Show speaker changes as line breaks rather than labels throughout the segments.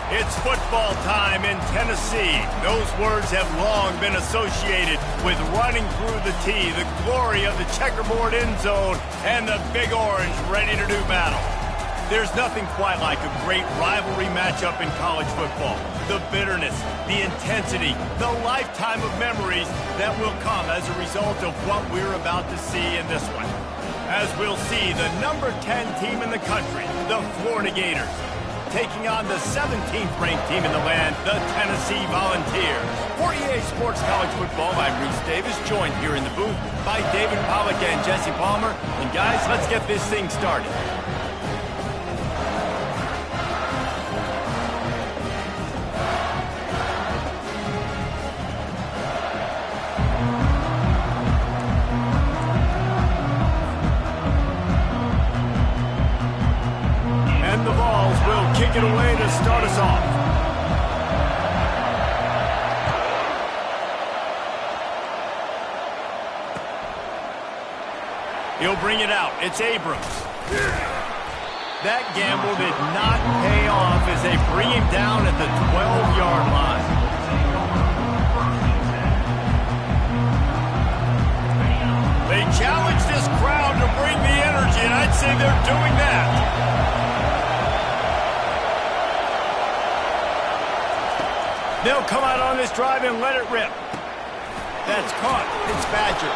It's football time in Tennessee. Those words have long been associated with running through the T, the glory of the checkerboard end zone, and the Big Orange ready to do battle. There's nothing quite like a great rivalry matchup in college football. The bitterness, the intensity, the lifetime of memories that will come as a result of what we're about to see in this one. As we'll see the number 10 team in the country, the Florida Gators, taking on the 17th ranked team in the land, the Tennessee Volunteers. For EA Sports College Football, I'm Reese Davis, joined here in the booth by David Pollack and Jesse Palmer. And guys, let's get this thing started. Kick it away to start us off. He'll bring it out. It's Abrams. That gamble did not pay off as they bring him down at the 12-yard line. They challenge this crowd to bring the energy, and I'd say they're doing that. They'll come out on this drive and let it rip. That's caught. It's Badger.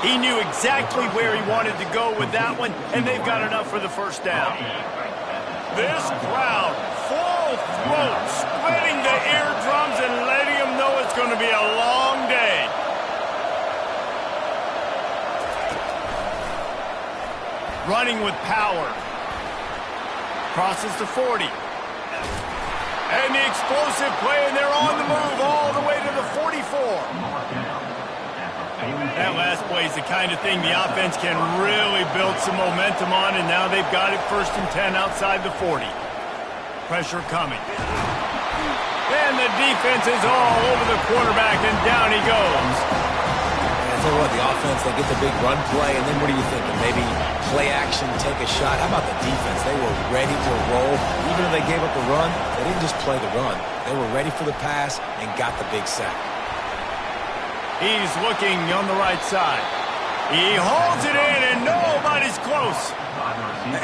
He knew exactly where he wanted to go with that one, and they've got enough for the first down. This crowd, full throat, spreading the eardrums and letting them know it's going to be a long day. Running with power. Crosses the 40. And the explosive play, and they're on the move all the way to the 44. That last play is the kind of thing the offense can really build some momentum on, and now they've got it 1st and 10 outside the 40. Pressure coming. And the defense is all over the quarterback, and down he goes.
I tell you what, the offense, they get the big run play, and then what are you thinking? Maybe play action, take a shot. How about the defense? They were ready to roll. Even if they gave up the run, they didn't just play the run. They were ready for the pass and got the big sack.
He's looking on the right side. He holds it in, and nobody's close.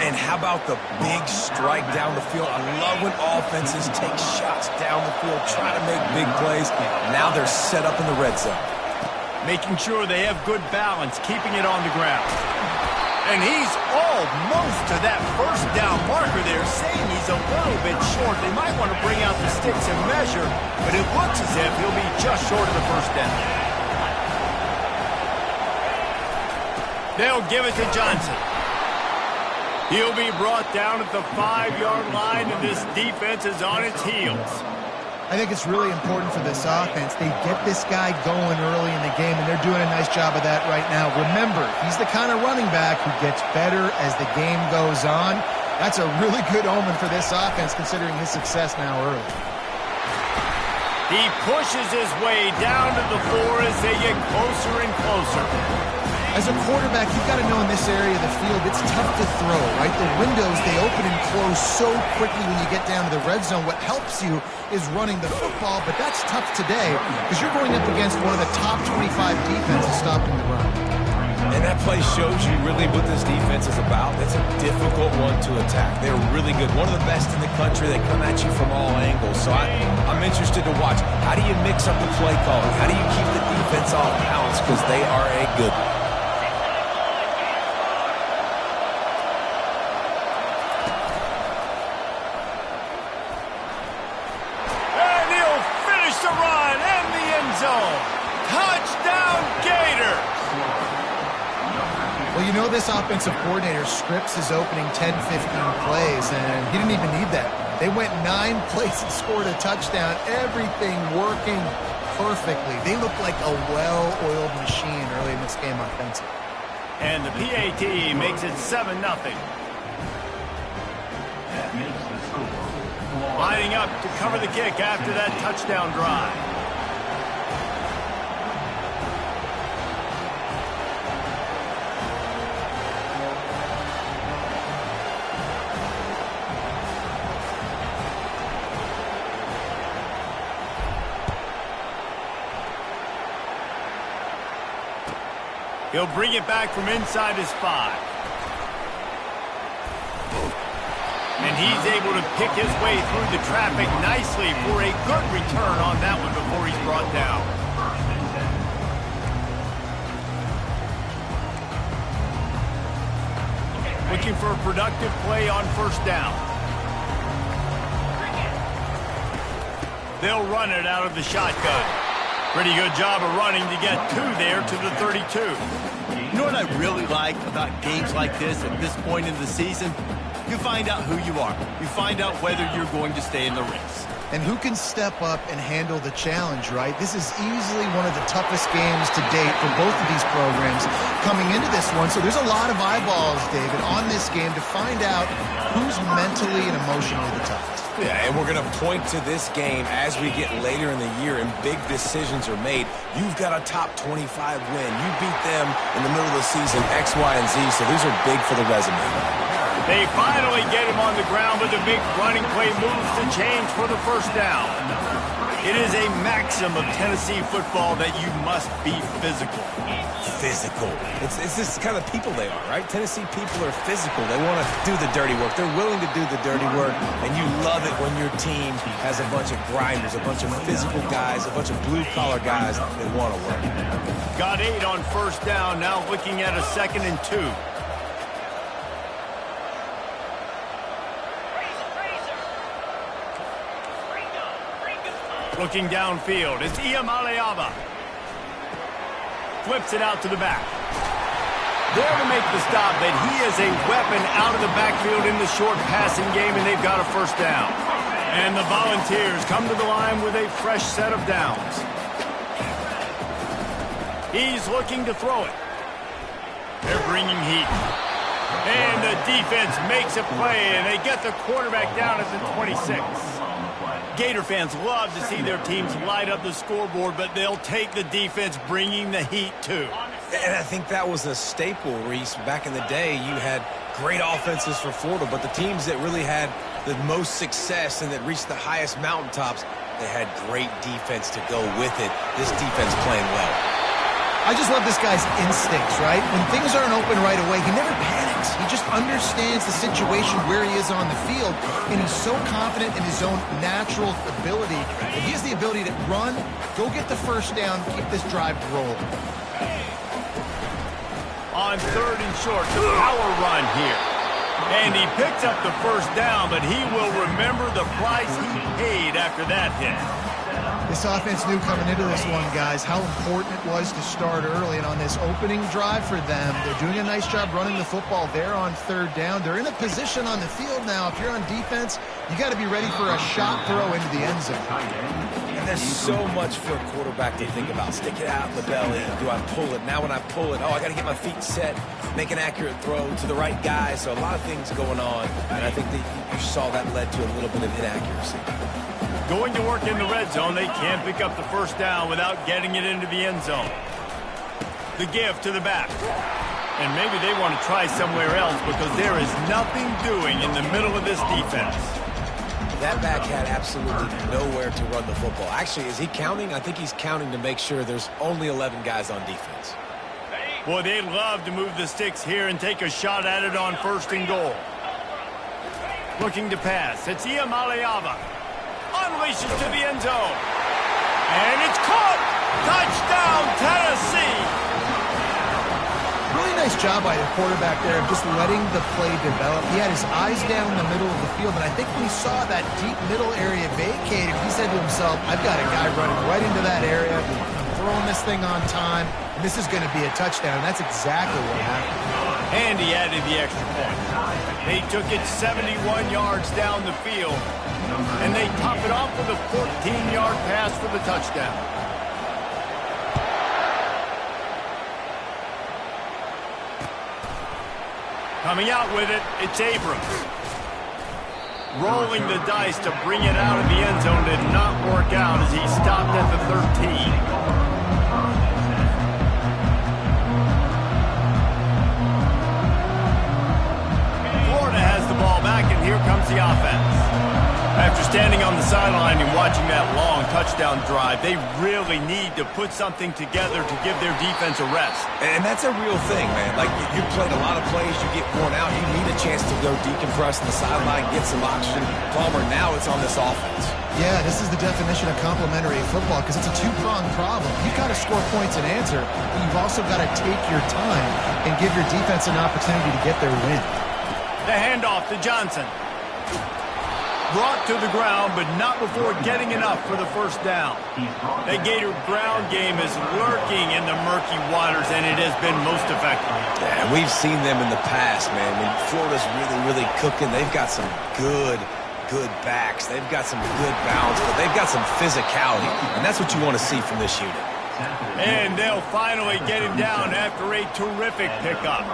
And how about the big strike down the field? I love when offenses take shots down the field, try to make big plays. Now they're set up in the red zone.
Making sure they have good balance, keeping it on the ground. And he's almost to that first down marker there, saying he's a little bit short. They might want to bring out the sticks and measure, but it looks as if he'll be just short of the first down. They'll give it to Johnson. He'll be brought down at the 5-yard line, and this defense is on its heels.
I think it's really important for this offense. They get this guy going early in the game, and they're doing a nice job of that right now. Remember, he's the kind of running back who gets better as the game goes on. That's a really good omen for this offense, considering his success now early.
He pushes his way down to the 4 as they get closer and closer.
As a quarterback, you've got to know in this area of the field, it's tough to throw, right? The windows, they open and close so quickly when you get down to the red zone. What helps you is running the football, but that's tough today because you're going up against one of the top 25 defenses stopping the run.
And that play shows you really what this defense is about. It's a difficult one to attack. They're really good. One of the best in the country. They come at you from all angles. So I'm interested to watch. How do you mix up the play calling? How do you keep the defense off balance? Because they are a good one.
Touchdown, Gators!
Well, you know this offensive coordinator scripts his opening 10, 15 plays, and he didn't even need that. They went 9 plays and scored a touchdown, everything working perfectly. They look like a well-oiled machine early in this game offensively.
And the PAT makes it 7-0. Lining up to cover the kick after that touchdown drive. He'll bring it back from inside his 5. And he's able to pick his way through the traffic nicely for a good return on that one before he's brought down. Looking for a productive play on first down. They'll run it out of the shotgun. Pretty good job of running to get 2 there to the 32.
You know what I really like about games like this at this point in the season? You find out who you are. You find out whether you're going to stay in the race.
And who can step up and handle the challenge, right? This is easily one of the toughest games to date for both of these programs coming into this one. So there's a lot of eyeballs, David, on this game to find out who's mentally and emotionally the toughest.
Yeah, and we're going to point to this game as we get later in the year and big decisions are made. You've got a top 25 win. You beat them in the middle of the season, X, Y, and Z, so these are big for the resume.
They finally get him on the ground, but the big running play moves to change for the first down. It is a maxim of Tennessee football that you must be physical.
Physical. It's this kind of people they are, right? Tennessee people are physical. They want to do the dirty work. They're willing to do the dirty work, and you love it when your team has a bunch of grinders, a bunch of physical guys, a bunch of blue-collar guys that want to work.
Got 8 on first down, now looking at a 2nd and 2. Looking downfield, it's Iamaleava. Flips it out to the back. There to make the stop, but he is a weapon out of the backfield in the short passing game, and they've got a first down. And the Volunteers come to the line with a fresh set of downs. He's looking to throw it. They're bringing heat. And the defense makes a play, and they get the quarterback down at the 26. Gator fans love to see their teams light up the scoreboard, but they'll take the defense bringing the heat too.
And I think that was a staple, Reese. Back in the day, you had great offenses for Florida, but the teams that really had the most success and that reached the highest mountaintops, they had great defense to go with it. This defense playing well.
I just love this guy's instincts, right? When things aren't open right away, he never panics. He just understands the situation where he is on the field, and he's so confident in his own natural ability that he has the ability to run, go get the first down, keep this drive rolling.
On 3rd and short, the power run here. And he picks up the first down, but he will remember the price he paid after that hit.
This offense knew coming into this one, guys, how important it was to start early. And on this opening drive for them, they're doing a nice job running the football. They're on 3rd down. They're in a position on the field now. If you're on defense, you got to be ready for a shot throw into the end zone.
And there's so much for a quarterback to think about. Stick it out in the belly. Do I pull it? Now when I pull it, I got to get my feet set, make an accurate throw to the right guy. So a lot of things going on. And I think that you saw that led to a little bit of inaccuracy.
Going to work in the red zone, they can't pick up the first down without getting it into the end zone. The give to the back. And maybe they want to try somewhere else because there is nothing doing in the middle of this defense.
That back had absolutely nowhere to run the football. Actually, is he counting? I think he's counting to make sure there's only 11 guys on defense.
Boy, they'd love to move the sticks here and take a shot at it on 1st and goal. Looking to pass. It's Iamaleava. Unleashes to the end zone. And it's caught! Touchdown, Tennessee!
Really nice job by the quarterback there of just letting the play develop. He had his eyes down in the middle of the field, and I think when he saw that deep middle area vacated, he said to himself, I've got a guy running right into that area. I'm throwing this thing on time, and this is going to be a touchdown. And that's exactly what happened.
And he added the extra point. They took it 71 yards down the field, and they top it off with a 14-yard pass for the touchdown. Coming out with it, it's Abrams. Rolling the dice to bring it out of the end zone did not work out as he stopped at the 13. Florida has the ball back, and here comes the offense. After standing on the sideline and watching that long touchdown drive, they really need to put something together to give their defense a rest.
And that's a real thing, man. Like, you played a lot of plays, you get worn out, you need a chance to go decompress on the sideline, get some oxygen. Palmer, now it's on this offense.
Yeah, this is the definition of complementary football because it's a two-pronged problem. You've got to score points and answer, but you've also got to take your time and give your defense an opportunity to get their win.
The handoff to Johnson. Brought to the ground, but not before getting enough for the first down. The Gator ground game is lurking in the murky waters, and it has been most effective.
Yeah, we've seen them in the past, man. When Florida's really cooking, they've got some good backs. They've got some good balance, but they've got some physicality, and that's what you want to see from this unit.
And they'll finally get him down after a terrific pickup.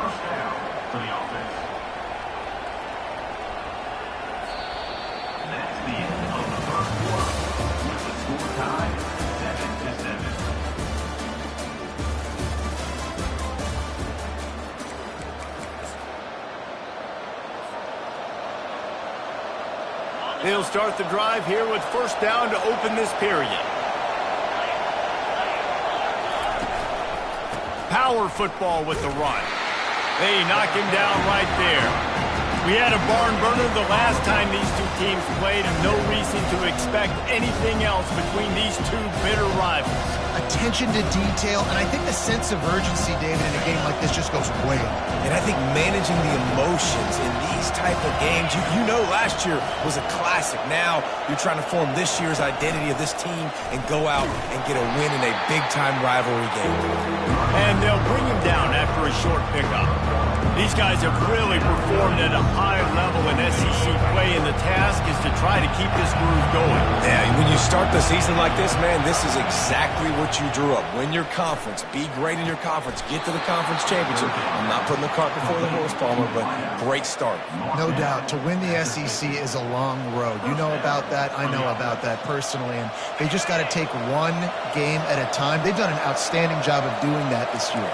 They'll start the drive here with first down to open this period. Power football with the run. They knock him down right there. We had a barn burner the last time these two teams played, and no reason to expect anything else between these two bitter rivals.
Attention to detail, and I think the sense of urgency, David, in a game like this just goes way up.
And I think managing the emotions in these type of games, you know last year was a classic. Now you're trying to form this year's identity of this team and go out and get a win in a big-time rivalry game.
And they'll bring him down after a short pickup. These guys have really performed at a high level in SEC play, and the task is to try to keep this groove going.
Yeah, when you start the season like this, man, this is exactly what you drew up. Win your conference. Be great in your conference. Get to the conference championship. I'm not putting the cart before the horse, Palmer, but great start.
No doubt. To win the SEC is a long road. You know about that. I know about that personally, and they just got to take one game at a time. They've done an outstanding job of doing that this year.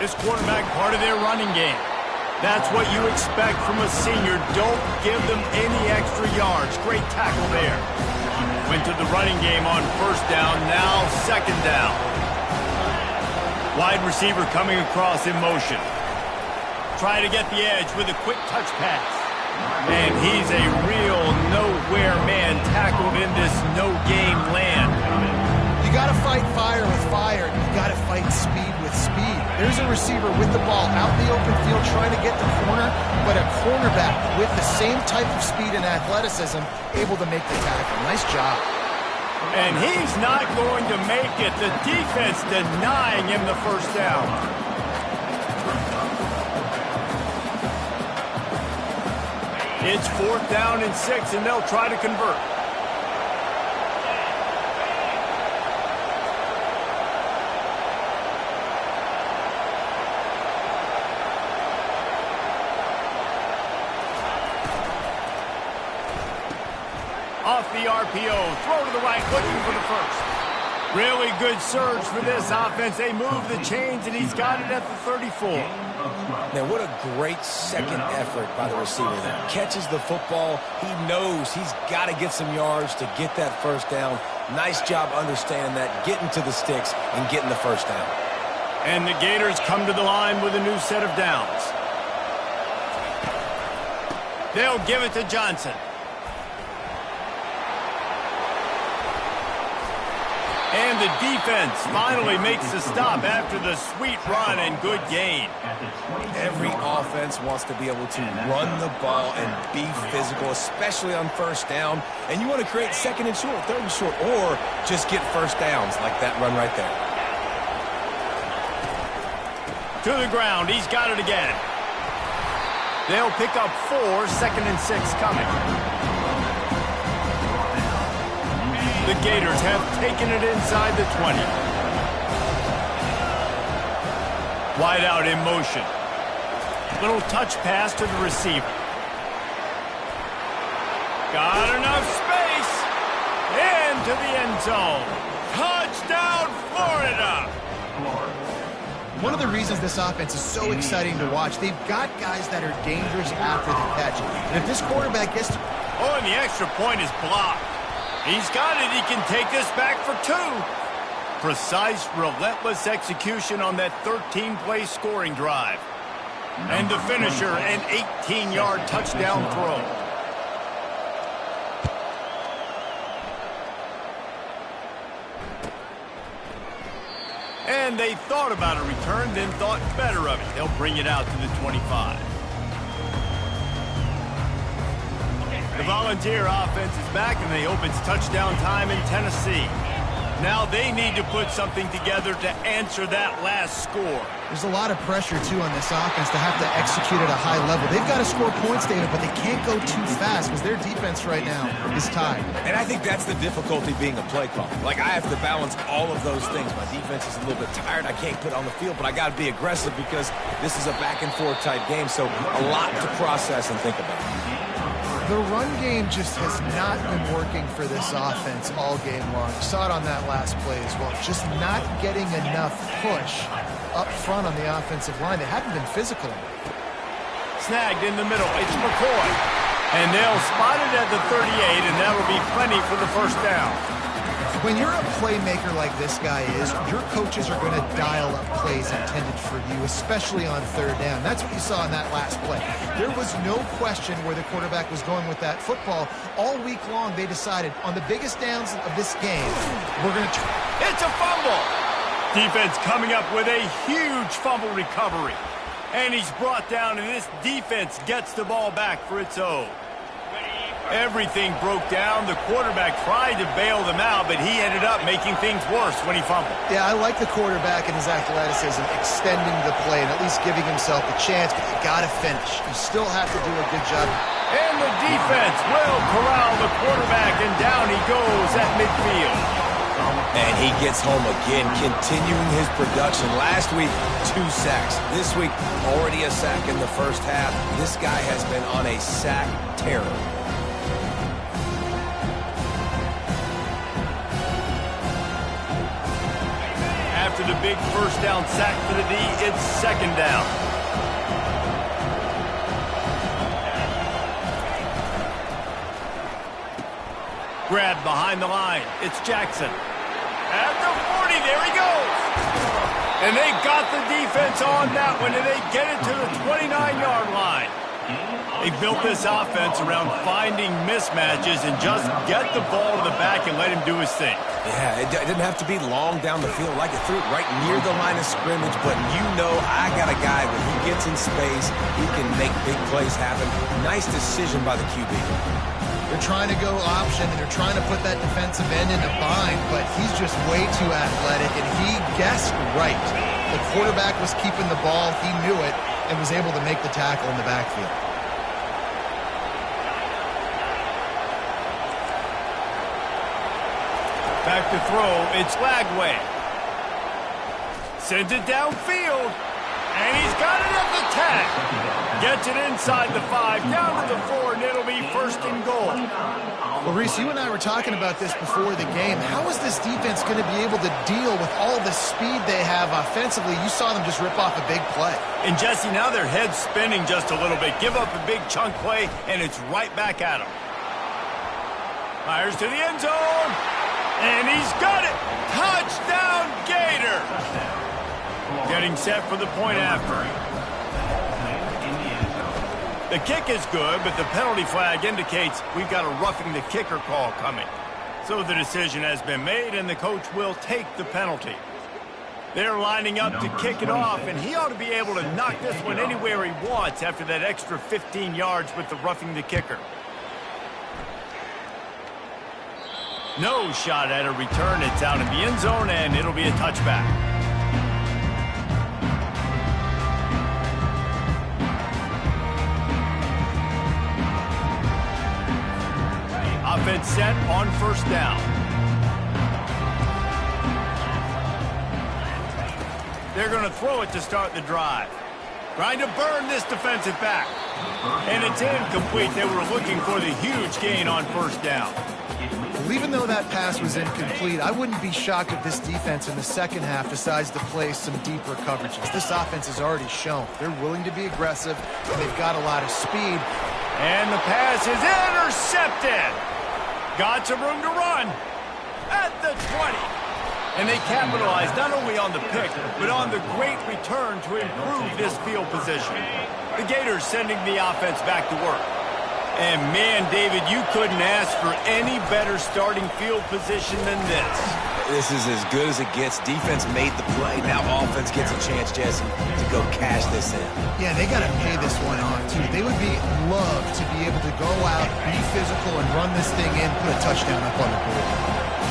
This quarterback part of their running game. That's what you expect from a senior. Don't give them any extra yards. Great tackle there. Went to the running game on first down, now second down. Wide receiver coming across in motion. Try to get the edge with a quick touch pass. And he's a real nowhere man tackled in this no-game land.
You got to fight fire with fire, and you got to fight speed with speed. There's a receiver with the ball out in the open field trying to get the corner, but a cornerback with the same type of speed and athleticism able to make the tackle. Nice job.
And he's not going to make it. The defense denying him the first down. It's fourth down and 6, and they'll try to convert. Off the RPO, throw to the right, looking for the first. Really good surge for this offense. They move the chains, and he's got it at the 34.
Man, what a great second effort by the receiver there. Catches the football. He knows he's got to get some yards to get that first down. Nice job understanding that, getting to the sticks and getting the first down.
And the Gators come to the line with a new set of downs. They'll give it to Johnson. And the defense finally makes the stop after the sweet run and good gain.
Every offense wants to be able to run the ball and be physical, especially on first down. And you want to create second and short, third and short, or just get first downs like that run right there.
To the ground, he's got it again. They'll pick up 4, second and 6 coming. The Gators have taken it inside the 20. Wide out in motion. Little touch pass to the receiver. Got enough space. Into the end zone. Touchdown, Florida.
One of the reasons this offense is so exciting to watch, they've got guys that are dangerous after the catch. And if this quarterback gets to...
Oh, and the extra point is blocked. He's got it. He can take this back for 2. Precise, relentless execution on that 13-play scoring drive. And the finisher, an 18-yard touchdown throw. And they thought about a return, then thought better of it. They'll bring it out to the 25. The Volunteer offense is back, and they hope it's touchdown time in Tennessee. Now they need to put something together to answer that last score.
There's a lot of pressure, too, on this offense to have to execute at a high level. They've got to score points, David, but they can't go too fast because their defense right now is tied.
And I think that's the difficulty being a play caller. Like, I have to balance all of those things. My defense is a little bit tired. I can't put it on the field, but I got to be aggressive because this is a back-and-forth type game, so a lot to process and think about.
The run game just has not been working for this offense all game long. You saw it on that last play as well. Just not getting enough push up front on the offensive line. They haven't been physical.
Snagged in the middle. It's McCoy. And they'll spot it at the 38, and that'll be plenty for the first down.
When you're a playmaker like this guy is, your coaches are going to dial up plays intended for you, especially on third down. That's what you saw in that last play. There was no question where the quarterback was going with that football. All week long, they decided on the biggest downs of this game, we're going to...
It's a fumble! Defense coming up with a huge fumble recovery. And he's brought down, and this defense gets the ball back for its own. Everything broke down. The quarterback tried to bail them out, but he ended up making things worse when he fumbled.
Yeah, I like the quarterback and his athleticism, extending the play and at least giving himself a chance, but you got to finish. You still have to do a good job.
And the defense will corral the quarterback, and down he goes at midfield.
And he gets home again, continuing his production. Last week, 2 sacks. This week, already a sack in the first half. This guy has been on a sack terror.
After the big first down sack for the D, it's second down. Grabbed behind the line. It's Jackson. At the 40, there he goes. And they got the defense on that one, and they get it to the 29-yard line. They built this offense around finding mismatches and just get the ball to the back and let him do his thing.
Yeah, it didn't have to be long down the field. Like it threw it right near the line of scrimmage, but you know I got a guy when he gets in space, he can make big plays happen. Nice decision by the QB.
They're trying to go option, and they're trying to put that defensive end in a bind, but he's just way too athletic, and he guessed right. The quarterback was keeping the ball. He knew it and was able to make the tackle in the backfield.
Back to throw, it's Lagway. Sends it downfield, and he's got it at the 10. Gets it inside the 5, down to the 4, and it'll be first and goal.
Well, Reese, you and I were talking about this before the game. How is this defense going to be able to deal with all the speed they have offensively? You saw them just rip off a big play.
And, Jesse, now their head's spinning just a little bit. Give up a big chunk play, and it's right back at them. Fires to the end zone. And he's got it! Touchdown, Gator! Getting set for the point after. The kick is good, but the penalty flag indicates we've got a roughing the kicker call coming. So the decision has been made, and the coach will take the penalty. They're lining up to kick it off, and he ought to be able to knock this one anywhere he wants after that extra 15 yards with the roughing the kicker. No shot at a return. It's out in the end zone, and it'll be a touchback. Offense set on first down. They're going to throw it to start the drive. Trying to burn this defensive back. And it's incomplete. They were looking for the huge gain on first down.
Well, even though that pass was incomplete, I wouldn't be shocked if this defense in the second half decides to play some deeper coverages. This offense has already shown they're willing to be aggressive, and they've got a lot of speed.
And the pass is intercepted. Got some room to run at the 20. And they capitalized not only on the pick, but on the great return to improve this field position. The Gators sending the offense back to work. And man, David, you couldn't ask for any better starting field position than this.
This is as good as it gets. Defense made the play. Now offense gets a chance, Jesse, to go cash this in.
Yeah, they got to pay this one on, too. They would love to be able to go out, be physical, and run this thing in, put a touchdown up on the board.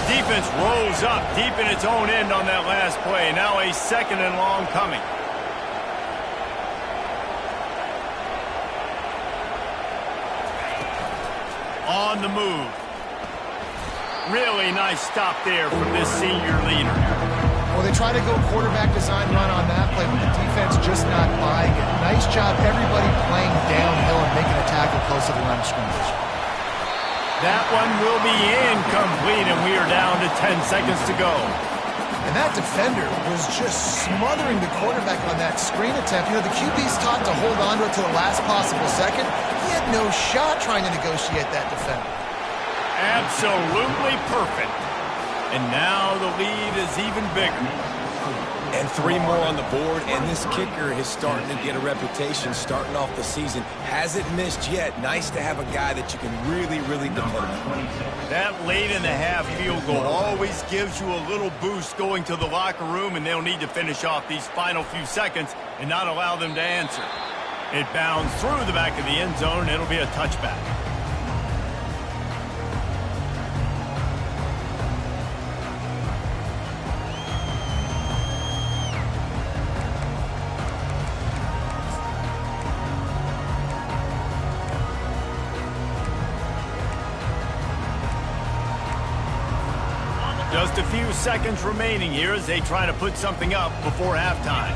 Defense rolls up deep in its own end on that last play. Now a 2nd and long coming. On the move. Really nice stop there from this senior leader.
Well, they try to go quarterback design run on that play, but the defense just not buying it. Nice job, everybody playing downhill and making a tackle close to the line of scrimmage.
That one will be incomplete, and we are down to 10 seconds to go.
And that defender was just smothering the quarterback on that screen attempt. You know, the QB's taught to hold on to it to the last possible second. He had no shot trying to negotiate that defender.
Absolutely perfect. And now the lead is even bigger.
And 3 more on the board, and this kicker is starting to get a reputation starting off the season. Hasn't missed yet. Nice to have a guy that you can really, really depend on.
That late in the half field goal always gives you a little boost going to the locker room, and they'll need to finish off these final few seconds and not allow them to answer. It bounds through the back of the end zone, and it'll be a touchback. Just a few seconds remaining here as they try to put something up before halftime.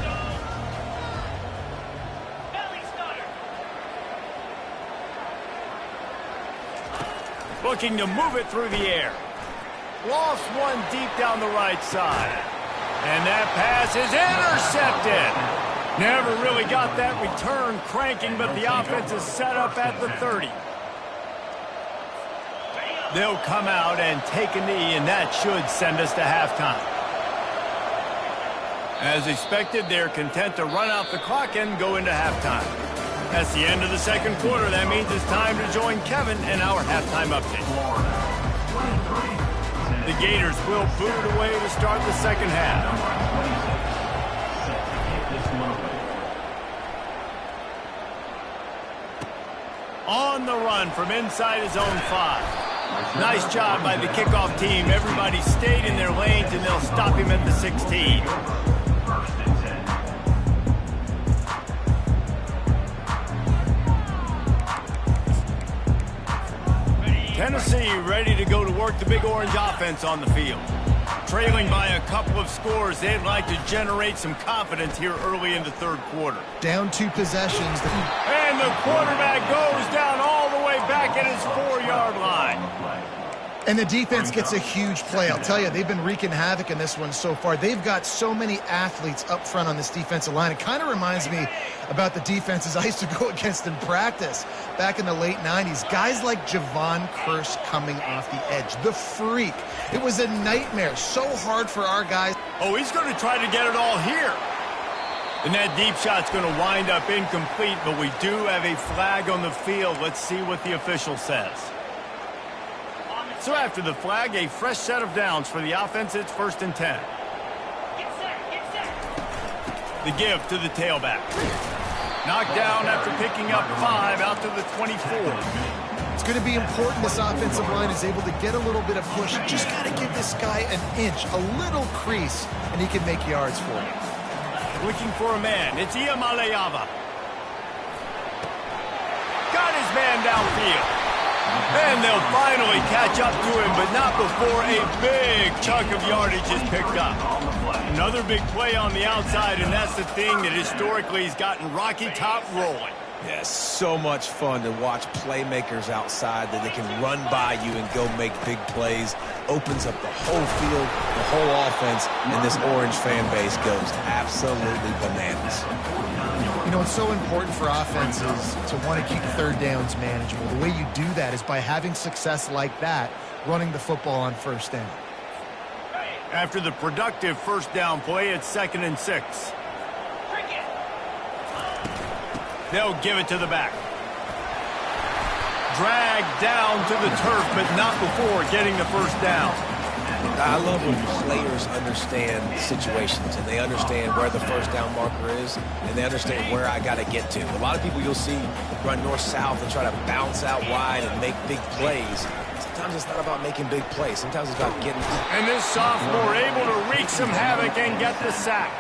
Looking to move it through the air. Lost one deep down the right side. And that pass is intercepted. Never really got that return cranking, but the offense is set up at the 30. They'll come out and take a knee, and that should send us to halftime. As expected, they're content to run out the clock and go into halftime. That's the end of the second quarter. That means it's time to join Kevin and our halftime update. The Gators will boot it away to start the second half. On the run from inside his own 5. Nice job by the kickoff team. Everybody stayed in their lanes, and they'll stop him at the 16. Tennessee ready to go to work the Big Orange offense on the field. Trailing by a couple of scores, they'd like to generate some confidence here early in the third quarter.
Down 2 possessions.
And the quarterback goes down all the way back at his 4-yard line.
And the defense gets a huge play. I'll tell you, they've been wreaking havoc in this one so far. They've got so many athletes up front on this defensive line. It kind of reminds me about the defenses I used to go against in practice back in the late 90s. Guys like Javon Curse coming off the edge. The freak. It was a nightmare. So hard for our guys.
Oh, he's going to try to get it all here. And that deep shot's going to wind up incomplete, but we do have a flag on the field. Let's see what the official says. So after the flag, a fresh set of downs for the offense. It's 1st and 10. The give to the tailback. Knocked down after picking up 5 out to the 24.
It's going to be important this offensive line is able to get a little bit of push. Just got to give this guy an inch, a little crease, and he can make yards for you.
Looking for a man. It's Iamaleava. Got his man downfield. And they'll finally catch up to him, but not before a big chunk of yardage is picked up. Another big play on the outside, and that's the thing that historically has gotten Rocky Top rolling.
Yeah, so much fun to watch playmakers outside that they can run by you and go make big plays. Opens up the whole field, the whole offense, and this Orange fan base goes absolutely bananas.
You know, it's so important for offenses to want to keep third downs manageable. The way you do that is by having success like that, running the football on first down.
After the productive first down play, it's 2nd and 6. They'll give it to the back. Dragged down to the turf, but not before getting the first down.
I love when players understand situations and they understand where the first down marker is and they understand where I got to get to. A lot of people you'll see run north-south and try to bounce out wide and make big plays. Sometimes it's not about making big plays. Sometimes it's about getting...
And this sophomore able to wreak some havoc and get the sack.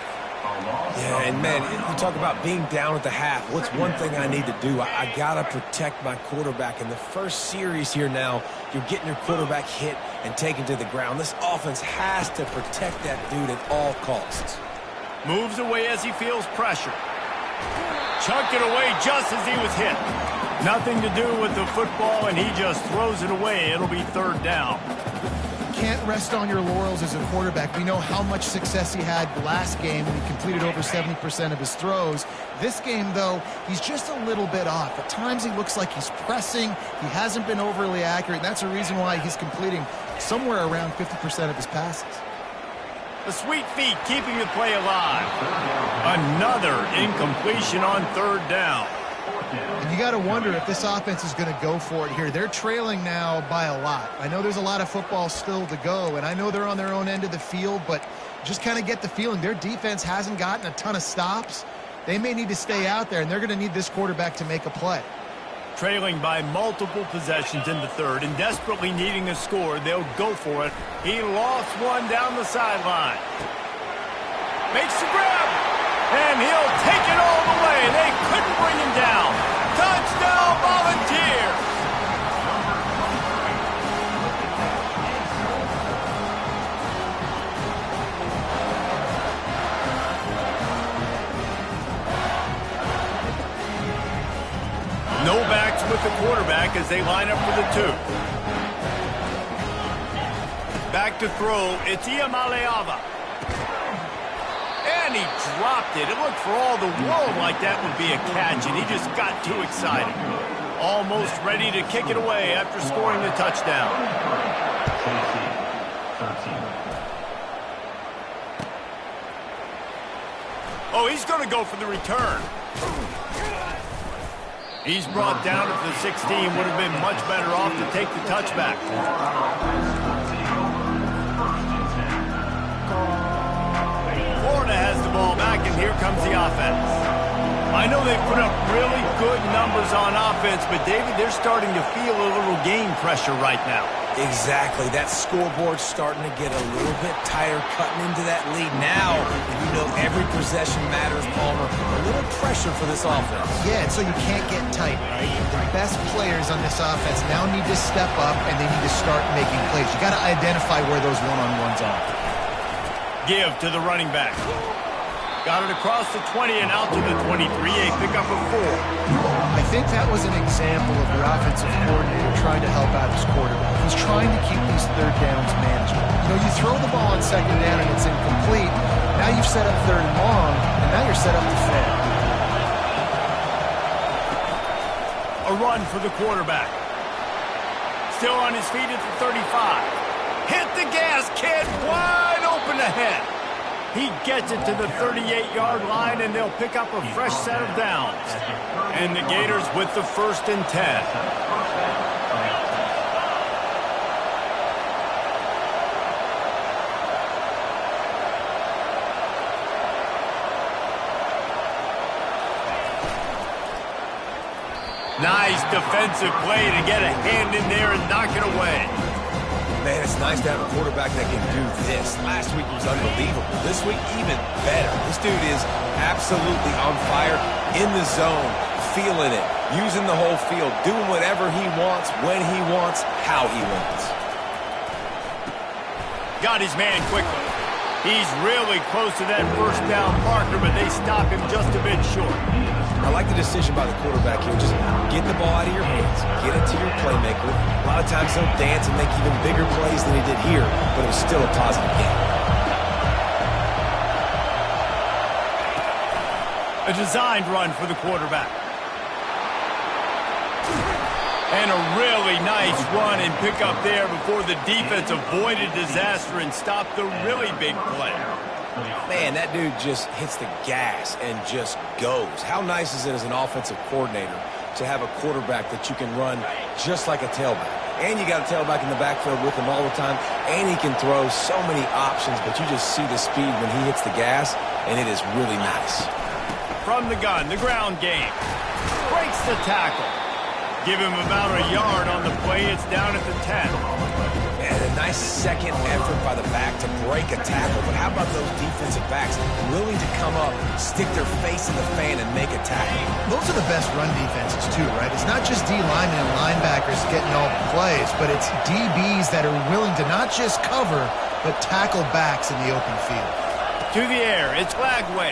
Yeah, and man, you talk about being down at the half. What's one thing I need to do? I got to protect my quarterback. In the first series here now, you're getting your quarterback hit and taken to the ground. This offense has to protect that dude at all costs.
Moves away as he feels pressure. Chunked it away just as he was hit. Nothing to do with the football, and he just throws it away. It'll be 3rd down.
Can't rest on your laurels as a quarterback. We know how much success he had last game when he completed over 70% of his throws. This game, though, he's just a little bit off. At times he looks like he's pressing. He hasn't been overly accurate. And that's a reason why he's completing somewhere around 50% of his passes.
The sweet feet keeping the play alive. Another incompletion on 3rd down.
And you got to wonder if this offense is going to go for it here. They're trailing now by a lot. I know there's a lot of football still to go, and I know they're on their own end of the field, but just kind of get the feeling their defense hasn't gotten a ton of stops. They may need to stay out there, and they're going to need this quarterback to make a play.
Trailing by multiple possessions in the 3rd and desperately needing a score, they'll go for it. He lost one down the sideline. Makes the grab, and he'll take it all the way. They couldn't bring him down. Touchdown, Volunteers! No backs with the quarterback as they line up for the 2. Back to throw, it's Iamaleava. And he dropped it. It looked for all the world like that would be a catch, and he just got too excited. Almost ready to kick it away after scoring the touchdown. Oh, he's going to go for the return. He's brought down at the 16. Would have been much better off to take the touchback. Florida has the ball back, and here comes the offense. I know they've put up really good numbers on offense, but, David, they're starting to feel a little game pressure right now.
Exactly. That scoreboard's starting to get a little bit tighter, cutting into that lead now. And you know every possession matters, Palmer. A little pressure for this offense.
Yeah, so you can't get tight, right? The best players on this offense now need to step up, and they need to start making plays. You got to identify where those one-on-ones are.
Give to the running back. Got it across the 20 and out to the 23, a pickup of 4.
I think that was an example of your offensive coordinator trying to help out his quarterback. He's trying to keep these 3rd downs manageable. You know, you throw the ball on 2nd down and it's incomplete. Now you've set up 3rd and long, and now you're set up to fail.
A run for the quarterback. Still on his feet at the 35. Hit the gas, kid. Wide open ahead. He gets it to the 38-yard line, and they'll pick up a fresh set of downs. And the Gators with the 1st and 10. Nice defensive play to get a hand in there and knock it away.
Man, it's nice to have a quarterback that can do this. Last week was unbelievable. This week, even better. This dude is absolutely on fire, in the zone, feeling it, using the whole field, doing whatever he wants, when he wants, how he wants.
Got his man quickly. He's really close to that 1st down marker, but they stop him just a bit short.
I like the decision by the quarterback here. Just get the ball out of your hands, get it to your playmaker. A lot of times he'll dance and make even bigger plays than he did here, but it was still a positive game.
A designed run for the quarterback. And a really nice run and pick up there before the defense avoided disaster and stopped the really big play.
Man, that dude just hits the gas and just goes. How nice is it as an offensive coordinator to have a quarterback that you can run just like a tailback? And you got a tailback in the backfield with him all the time, and he can throw so many options, but you just see the speed when he hits the gas, and it is really nice.
From the gun, the ground game. Breaks the tackle. Give him about a yard on the play. It's down at the 10.
And a nice second effort by the back to break a tackle. But how about those defensive backs willing to come up, stick their face in the fan, and make a tackle?
Those are the best run defenses, too, right? It's not just D linemen and linebackers getting all the plays, but it's DBs that are willing to not just cover, but tackle backs in the open field.
To the air, it's Lagway.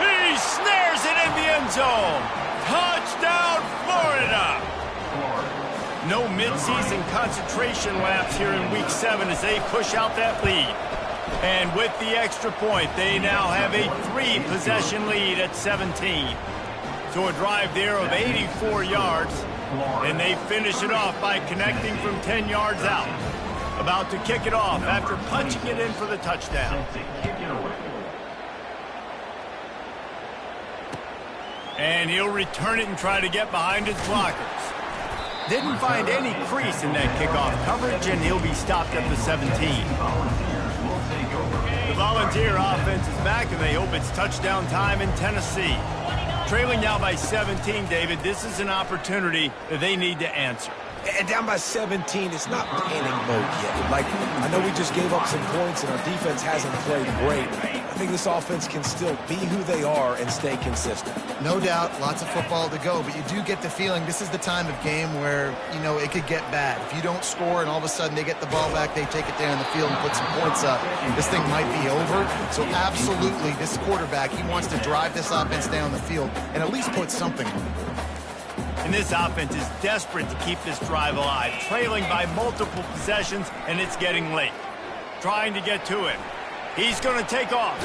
He snares it in the end zone. Touchdown, Florida! No midseason concentration laps here in Week 7 as they push out that lead. And with the extra point, they now have a 3-possession lead at 17. So a drive there of 84 yards, and they finish it off by connecting from 10 yards out. About to kick it off after punching it in for the touchdown. And he'll return it and try to get behind his blockers. Didn't find any crease in that kickoff coverage, and he'll be stopped at the 17. The Volunteer offense is back, and they hope it's touchdown time in Tennessee. Trailing now by 17, David, this is an opportunity that they need to answer.
And down by 17, it's not panic mode yet. Like, I know we just gave up some points and our defense hasn't played great. I think this offense can still be who they are and stay consistent.
No doubt, lots of football to go, but you do get the feeling this is the time of game where, you know, it could get bad. If you don't score and all of a sudden they get the ball back, they take it down the field and put some points up, this thing might be over. So absolutely, this quarterback, he wants to drive this offense down the field and at least put something on it.
And this offense is desperate to keep this drive alive, trailing by multiple possessions, and it's getting late. Trying to get to him. He's going to take off.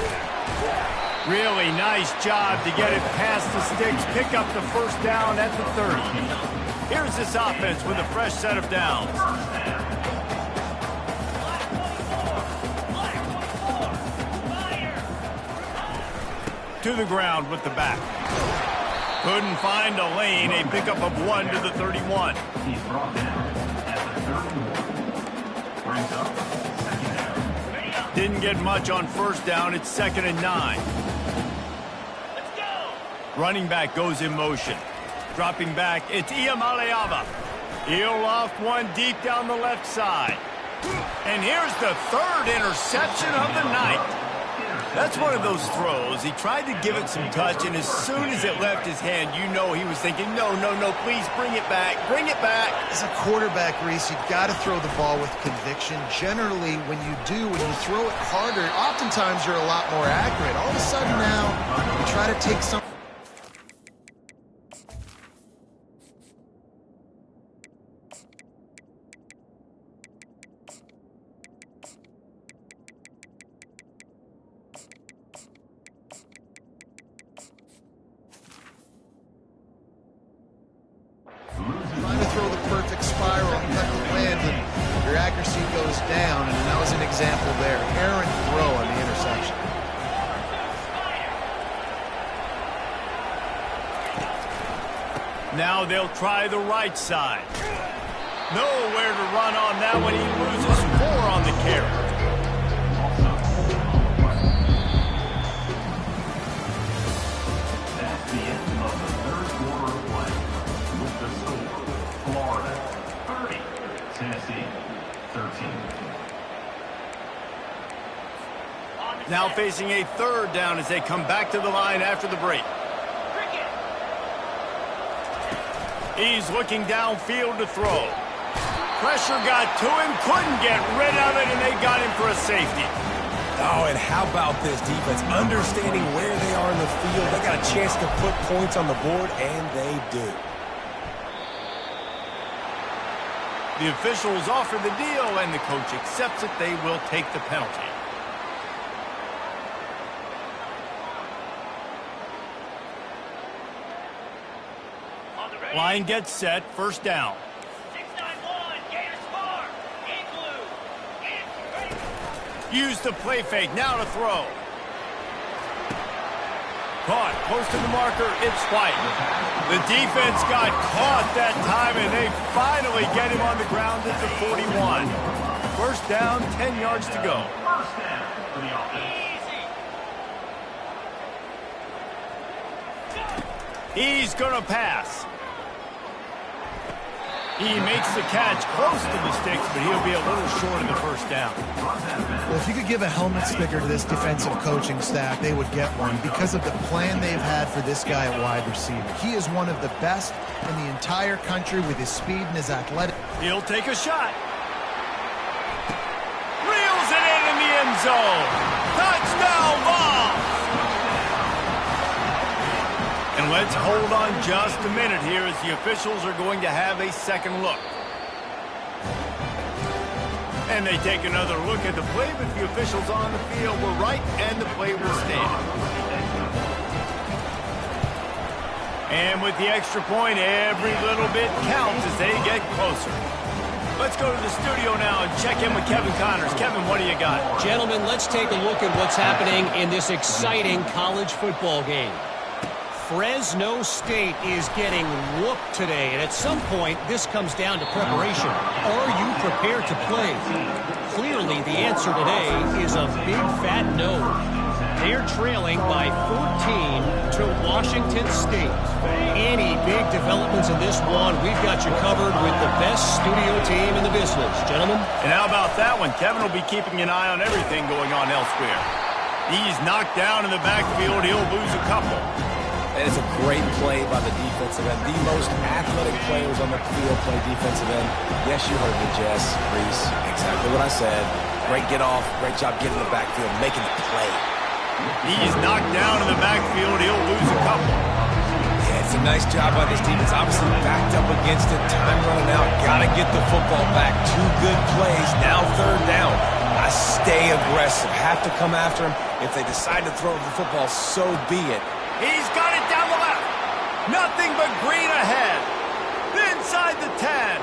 Really nice job to get it past the sticks, pick up the first down at the 30. Here's this offense with a fresh set of downs. To the ground with the back. Couldn't find a lane, a pickup of 1 to the 31.
He's brought down at the 31. Brings up second down.
Didn't get much on first down. It's 2nd and 9. Let's go. Running back goes in motion. Dropping back, it's Iamaleava. He'll loft one deep down the left side. And here's the 3rd interception of the night. That's one of those throws. He tried to give it some touch, and as soon as it left his hand, you know he was thinking, no, no, no, please bring it back, bring it back.
As a quarterback, Reese, you've got to throw the ball with conviction. Generally, when you throw it harder, oftentimes you're a lot more accurate. All of a sudden now, you try to take some... Trying to throw the perfect spiral and cut the land, and your accuracy goes down, and that was an example there. Errant throw on the interception.
Now they'll try the right side. Nowhere to run on that one. He loses 4 on the carry.
That's the end of the 3rd quarter of play. With the score, Florida 30, Tennessee 13.
Now facing a 3rd down as they come back to the line after the break. He's looking downfield to throw. Pressure got to him, couldn't get rid of it, and they got him for a safety.
Oh, and how about this defense? Understanding where they are in the field. They got a chance to put points on the board, and they do.
The officials offer the deal, and the coach accepts it. They will take the penalty. Line gets set, first down.
691, Gators far. In blue.
Use the play fake, now to throw. Caught, close to the marker, it's White. The defense got caught that time, and they finally get him on the ground at the 41. First down, 10 yards to go.
First down for the offense.
He's gonna pass. He makes the catch close to the sticks, but he'll be a little short of the first down.
Well, if you could give a helmet sticker to this defensive coaching staff, they would get one because of the plan they've had for this guy at wide receiver. He is one of the best in the entire country with his speed and his athletic.
He'll take a shot. Reels it in the end zone. Touchdown ball. And let's hold on just a minute here as the officials are going to have a second look. And they take another look at the play, but the officials on the field were right, and the play will stand. And with the extra point, every little bit counts as they get closer. Let's go to the studio now and check in with Kevin Connors. Kevin, what do you got?
Gentlemen, let's take a look at what's happening in this exciting college football game. Fresno State is getting whooped today, and at some point, this comes down to preparation. Are you prepared to play? Clearly, the answer today is a big fat no. They're trailing by 14 to Washington State. Any big developments in this one, we've got you covered with the best studio team in the business. Gentlemen?
And how about that one? Kevin will be keeping an eye on everything going on elsewhere. He's knocked down in the backfield. He'll lose a couple.
And it's a great play by the defensive end. The most athletic players on the field play defensive end. Yes, you heard me, Jess, Reese. Exactly what I said. Great get off. Great job getting in the backfield, making the play.
He's knocked down in the backfield. He'll lose a couple.
Yeah, it's a nice job by this defense. Obviously backed up against it. Time running out. Got to get the football back. Two good plays. Now third down. I stay aggressive. Have to come after him. If they decide to throw the football, so be it.
He's got it down the left. Nothing but green ahead. Inside the 10.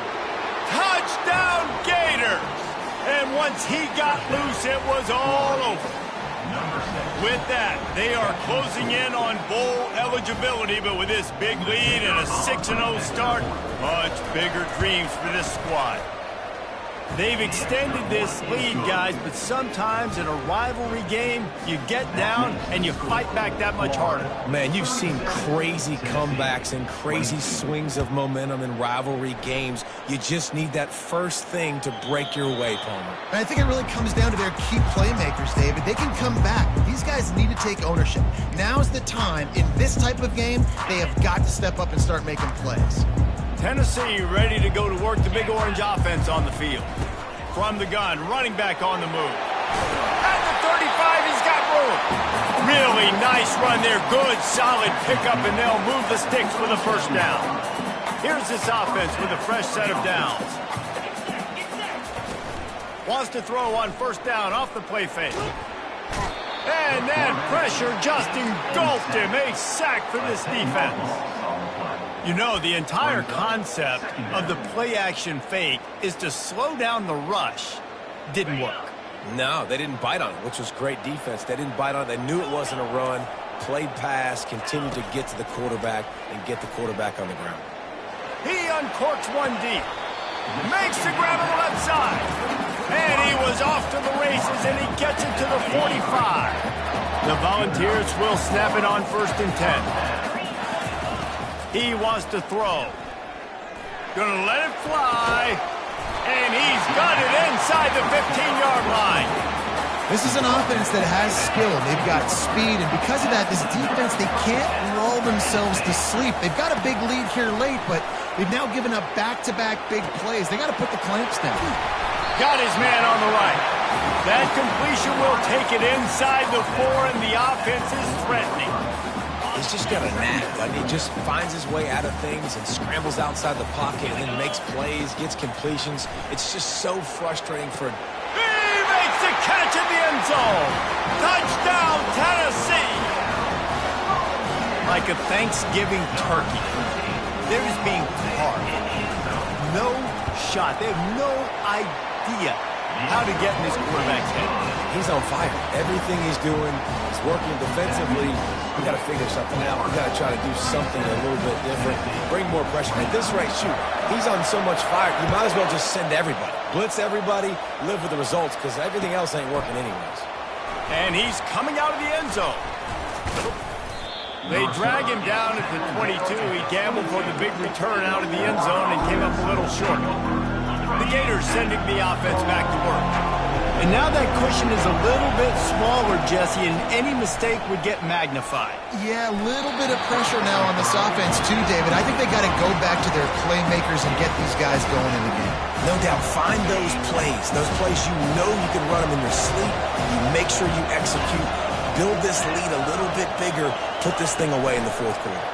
Touchdown Gators. And once he got loose, it was all over. With that, they are closing in on bowl eligibility, but with this big lead and a 6-0 start, much bigger dreams for this squad. They've extended this lead, guys, but sometimes in a rivalry game, you get down and you fight back that much harder.
Man, you've seen crazy comebacks and crazy swings of momentum in rivalry games. You just need that first thing to break your way, Palmer.
And I think it really comes down to their key playmakers, David. They can come back. These guys need to take ownership. Now's the time. In this type of game, they have got to step up and start making plays.
Tennessee ready to go to work the Big Orange offense on the field. From the gun, running back on the move. At the 35, he's got room. Really nice run there. Good, solid pickup, and they'll move the sticks for the first down. Here's this offense with a fresh set of downs. Wants to throw on first down off the play fake. And then pressure just engulfed him. A sack for this defense. You know, the entire concept of the play-action fake is to slow down the rush. Didn't work.
No, they didn't bite on it, which was great defense. They didn't bite on it. They knew it wasn't a run. Played pass, continued to get to the quarterback and get the quarterback on the ground.
He uncorks one deep. Makes the grab on the left side. And he was off to the races, and he gets it to the 45. The Volunteers will snap it on 1st and 10. He wants to throw. Gonna let it fly. And he's got it inside the 15-yard line.
This is an offense that has skill. They've got speed, and because of that, this defense, they can't lull themselves to sleep. They've got a big lead here late, but they've now given up back-to-back big plays. They got to put the clamps down.
Got his man on the right. That completion will take it inside the 4, and the offense is threatening.
He's just got a knack. He just finds his way out of things and scrambles outside the pocket and then makes plays, gets completions. It's just so frustrating for...
He makes the catch in the end zone. Touchdown, Tennessee.
Like a Thanksgiving turkey, they're just being carved. No shot. They have no idea how to get in this quarterback's head.
He's on fire. Everything he's doing is working defensively. We got to figure something out. We got to try to do something a little bit different. Bring more pressure. At this rate, shoot, he's on so much fire. You might as well just send everybody. Blitz everybody, live with the results, because everything else ain't working anyways.
And he's coming out of the end zone. They drag him down at the 22. He gambled for the big return out of the end zone and came up a little short. The Gators sending the offense back to work.
And now that cushion is a little bit smaller, Jesse, and any mistake would get magnified.
Yeah, a little bit of pressure now on this offense too, David. I think they got to go back to their playmakers and get these guys going in the game.
No doubt, find those plays you know you can run them in your sleep. You make sure you execute. Build this lead a little bit bigger. Put this thing away in the fourth quarter.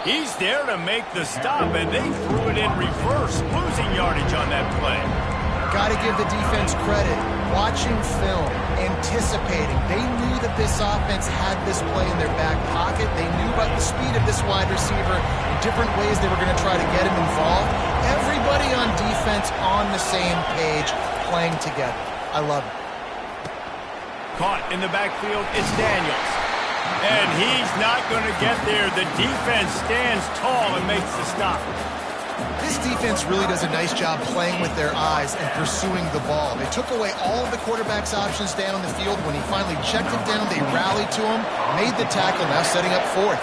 He's there to make the stop, and they threw it in reverse, losing yardage on that play.
Got to give the defense credit. Watching film, anticipating. They knew that this offense had this play in their back pocket. They knew about the speed of this wide receiver and different ways they were going to try to get him involved. Everybody on defense on the same page, playing together. I love it.
Caught in the backfield, it's Daniels. And he's not going to get there. The defense stands tall and makes the stop.
This defense really does a nice job playing with their eyes and pursuing the ball. They took away all of the quarterback's options down the field. When he finally checked it down, they rallied to him, made the tackle, now setting up fourth.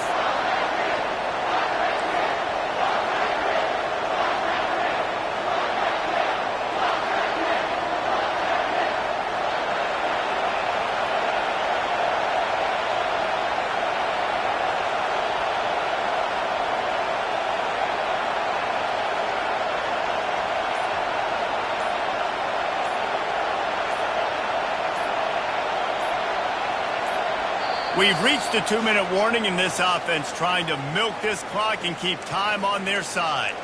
We've reached a 2-minute warning in this offense, trying to milk this clock and keep time on their side.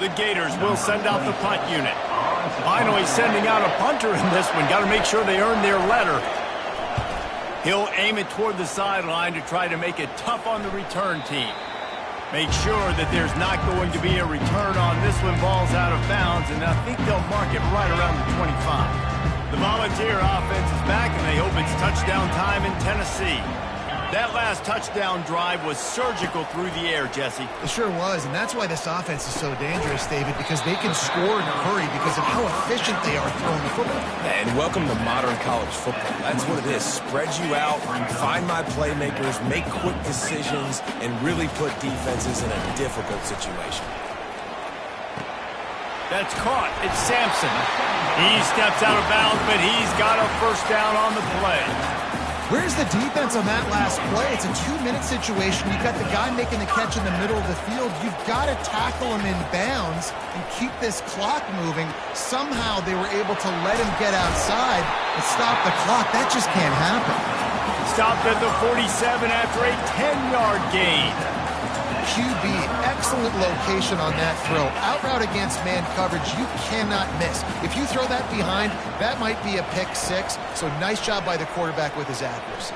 The Gators will send out the punt unit. Finally sending out a punter in this one. Got to make sure they earn their letter. He'll aim it toward the sideline to try to make it tough on the return team. Make sure that there's not going to be a return on this when ball's out of bounds, and I think they'll mark it right around the 25. The Volunteer offense is back, and they hope it's touchdown time in Tennessee. That last touchdown drive was surgical through the air, Jesse.
It sure was, and that's why this offense is so dangerous, David, because they can score in a hurry because of how efficient they are throwing the football.
And welcome to modern college football. That's what it is. Spread you out, find my playmakers, make quick decisions, and really put defenses in a difficult situation.
That's caught. It's Sampson. He steps out of bounds, but he's got a first down on the play.
Where's the defense on that last play? It's a 2-minute situation. You've got the guy making the catch in the middle of the field. You've got to tackle him in bounds and keep this clock moving. Somehow they were able to let him get outside and stop the clock. That just can't happen.
Stopped at the 47 after a 10-yard gain.
QB, excellent location on that throw. Out route against man coverage, you cannot miss. If you throw that behind, that might be a pick six. So nice job by the quarterback with his accuracy.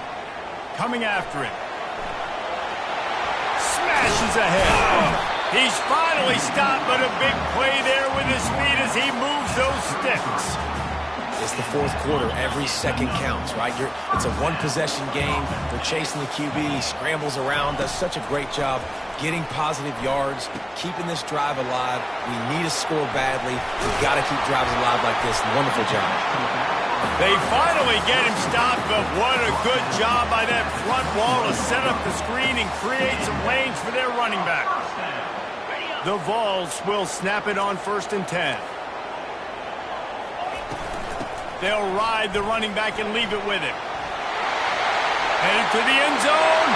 Coming after him. Smashes ahead. He's finally stopped, but a big play there with his feet as he moves those sticks.
It's the fourth quarter. Every second counts, right? It's a one-possession game. They're chasing the QB. He scrambles around, does such a great job getting positive yards, keeping this drive alive. We need to score badly. We've got to keep drives alive like this. Wonderful job.
They finally get him stopped, but what a good job by that front wall to set up the screen and create some lanes for their running back. The Vols will snap it on 1st and 10. They'll ride the running back and leave it with him. Headed to the end zone,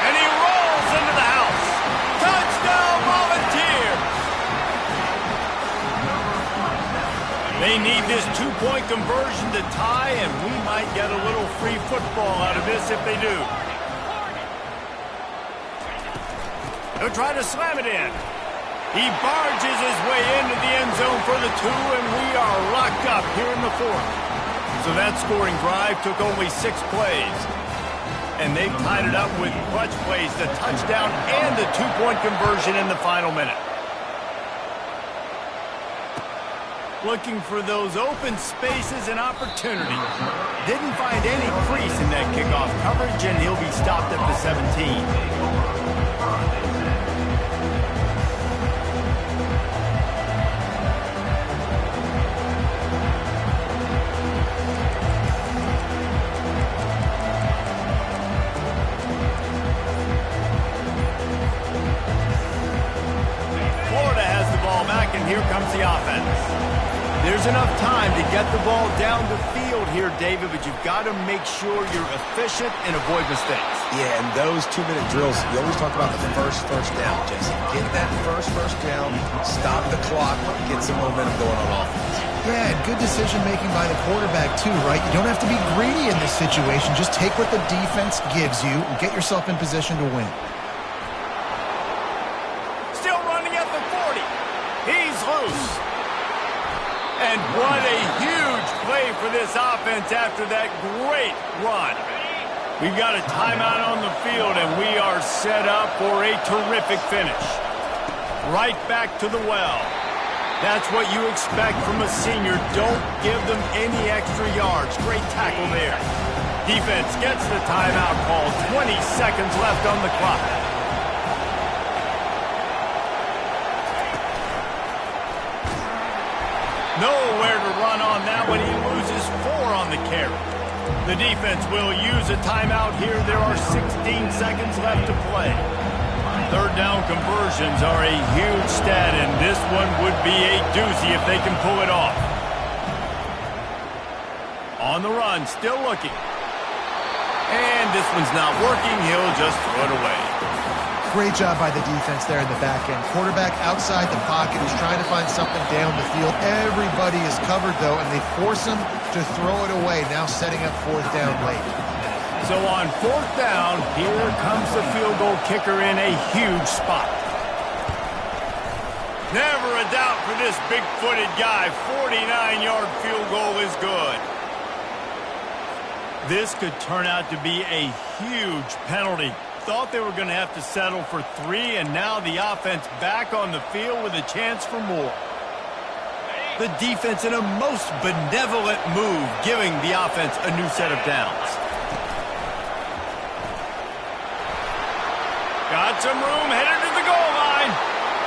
and he rolls into the house. Touchdown, Volunteers! They need this two-point conversion to tie, and we might get a little free football out of this if they do. They'll try to slam it in. He barges his way into the end zone for the 2, and we are locked up here in the 4th. So that scoring drive took only 6 plays. And they've tied it up with clutch plays, the touchdown and the two-point conversion in the final minute. Looking for those open spaces and opportunities. Didn't find any crease in that kickoff coverage, and he'll be stopped at the 17. And here comes the offense. There's enough time to get the ball down the field here, David, but you've got to make sure you're efficient and avoid mistakes.
Yeah, and those 2-minute drills, you always talk about the first down, Jesse. Get that first down, stop the clock, get some momentum going on offense.
Yeah, and good decision-making by the quarterback, too, right? You don't have to be greedy in this situation. Just take what the defense gives you and get yourself in position to win.
Still running at the 40. He's loose. And what a huge play for this offense after that great run. We've got a timeout on the field, and we are set up for a terrific finish. Right back to the well. That's what you expect from a senior. Don't give them any extra yards. Great tackle there. Defense gets the timeout call. 20 seconds left on the clock. Nowhere to run on that one. He loses 4 on the carry. The defense will use a timeout here. There are 16 seconds left to play. Third down conversions are a huge stat, and this one would be a doozy if they can pull it off. On the run, still looking. And this one's not working. He'll just throw it away.
Great job by the defense there in the back end. Quarterback outside the pocket is trying to find something down the field. Everybody is covered, though, and they force him to throw it away, now setting up 4th down late.
So on 4th down, here comes the field goal kicker in a huge spot. Never a doubt for this big-footed guy. 49-yard field goal is good. This could turn out to be a huge penalty. Thought they were going to have to settle for 3, and now the offense back on the field with a chance for more. The defense in a most benevolent move, giving the offense a new set of downs. Got some room, headed to the goal line.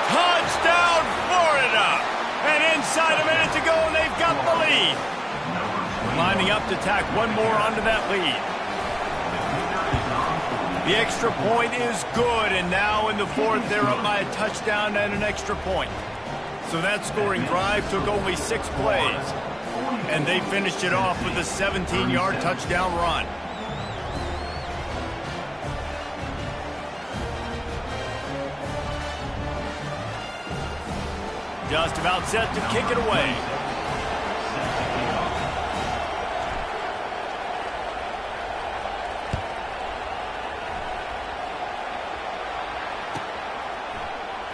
Touchdown, Florida! And inside a minute to go, and they've got the lead. Lining up to tack one more onto that lead. The extra point is good, and now in the 4th, they're up by a touchdown and an extra point. So that scoring drive took only 6 plays, and they finished it off with a 17-yard touchdown run. Just about set to kick it away.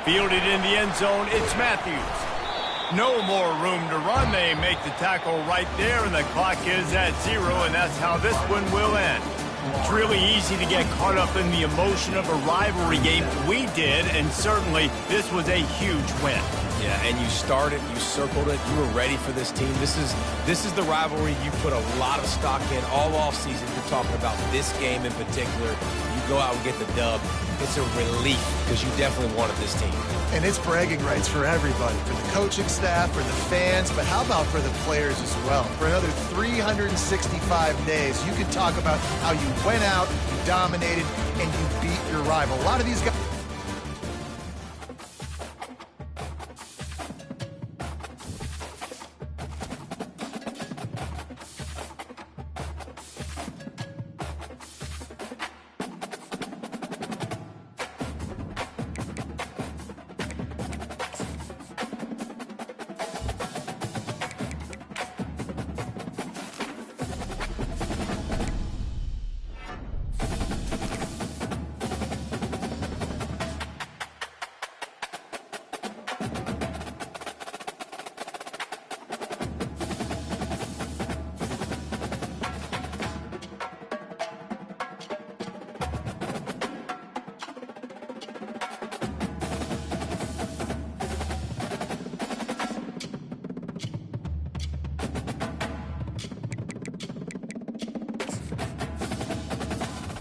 Fielded in the end zone, it's Matthews. No more room to run. They make the tackle right there, and the clock is at 0, and that's how this one will end. It's really easy to get caught up in the emotion of a rivalry game. We did, and certainly this was a huge win.
Yeah, and you started, you circled it, you were ready for this team. This is the rivalry you put a lot of stock in all offseason. You're talking about this game in particular. You go out and get the dub. It's a relief because you definitely wanted this team.
And it's bragging rights for everybody, for the coaching staff, for the fans, but how about for the players as well? For another 365 days, you can talk about how you went out, you dominated, and you beat your rival. A lot of these guys